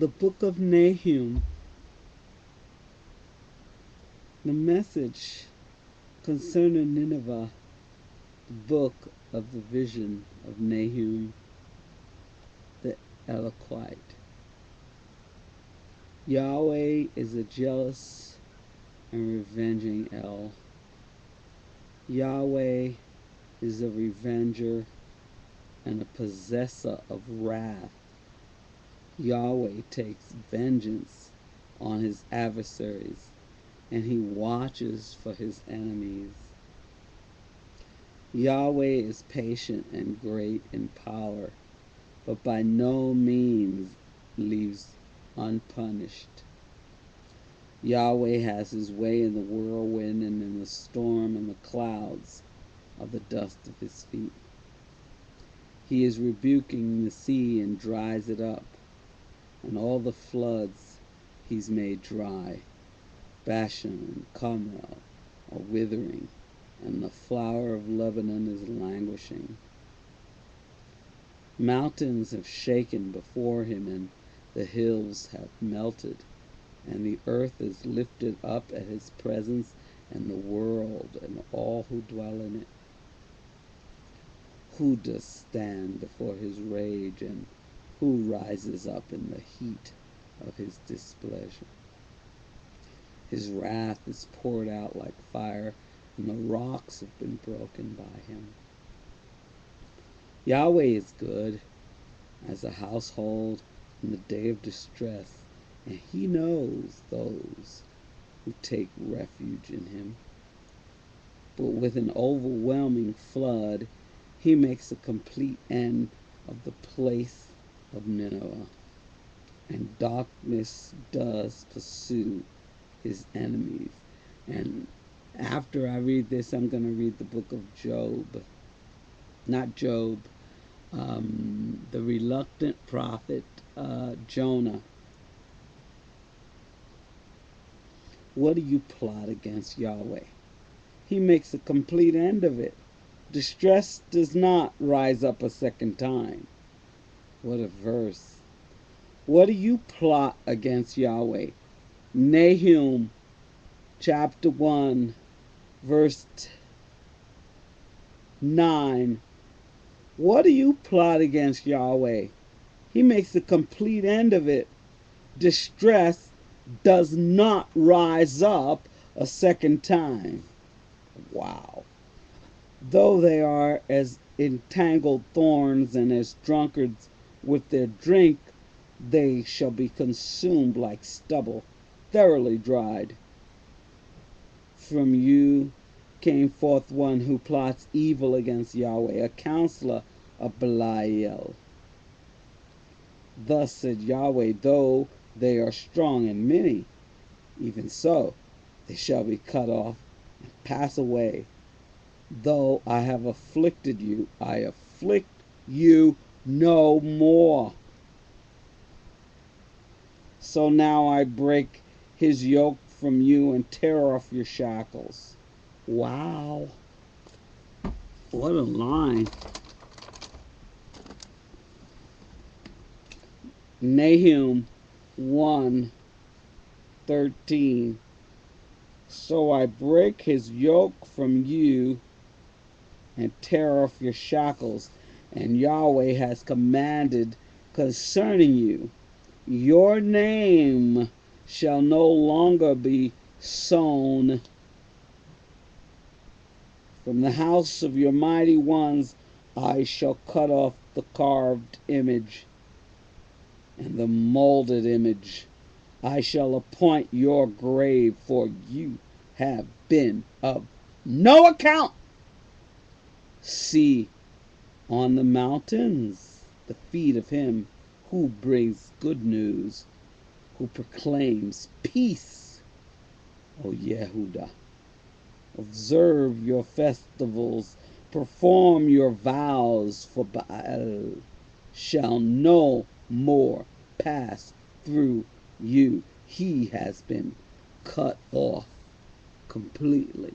The book of Nahum, the message concerning Nineveh, the book of the vision of Nahum the Elokite. Yahweh is a jealous and revenging El. Yahweh is a revenger and a possessor of wrath. Yahweh takes vengeance on his adversaries, and he watches for his enemies. Yahweh is patient and great in power, but by no means leaves unpunished. Yahweh has his way in the whirlwind and in the storm and the clouds of the dust of his feet. He is rebuking the sea and dries it up, and all the floods he's made dry. Bashan and Carmel are withering, and the flower of Lebanon is languishing. Mountains have shaken before him, and the hills have melted, and the earth is lifted up at his presence, and the world and all who dwell in it. Who does stand before his rage, and who rises up in the heat of his displeasure? His wrath is poured out like fire, and the rocks have been broken by him. Yahweh is good as a household in the day of distress, and he knows those who take refuge in him. But with an overwhelming flood, he makes a complete end of the place of Nineveh, and darkness does pursue his enemies. And after I read this, I'm going to read the book of Job. Not Job, the reluctant prophet Jonah. What do you plot against Yahweh? He makes a complete end of it. Distress does not rise up a second time. What a verse. What do you plot against Yahweh? Nahum chapter 1 verse 9. What do you plot against Yahweh? He makes a complete end of it. Distress does not rise up a second time. Wow. Though they are as entangled thorns and as drunkards with their drink, they shall be consumed like stubble, thoroughly dried. From you came forth one who plots evil against Yahweh, a counselor of Belial. Thus said Yahweh, though they are strong and many, even so they shall be cut off and pass away. Though I have afflicted you, I afflict you no more. So now I break his yoke from you and tear off your shackles. Wow. What a line. Nahum 1:13. So I break his yoke from you and tear off your shackles. And Yahweh has commanded concerning you, your name shall no longer be sown. From the house of your mighty ones I shall cut off the carved image and the molded image. I shall appoint your grave, for you have been of no account. See on the mountains the feet of him who brings good news, who proclaims peace, O Yehudah. Observe your festivals, perform your vows, for Baal shall no more pass through you. He has been cut off completely.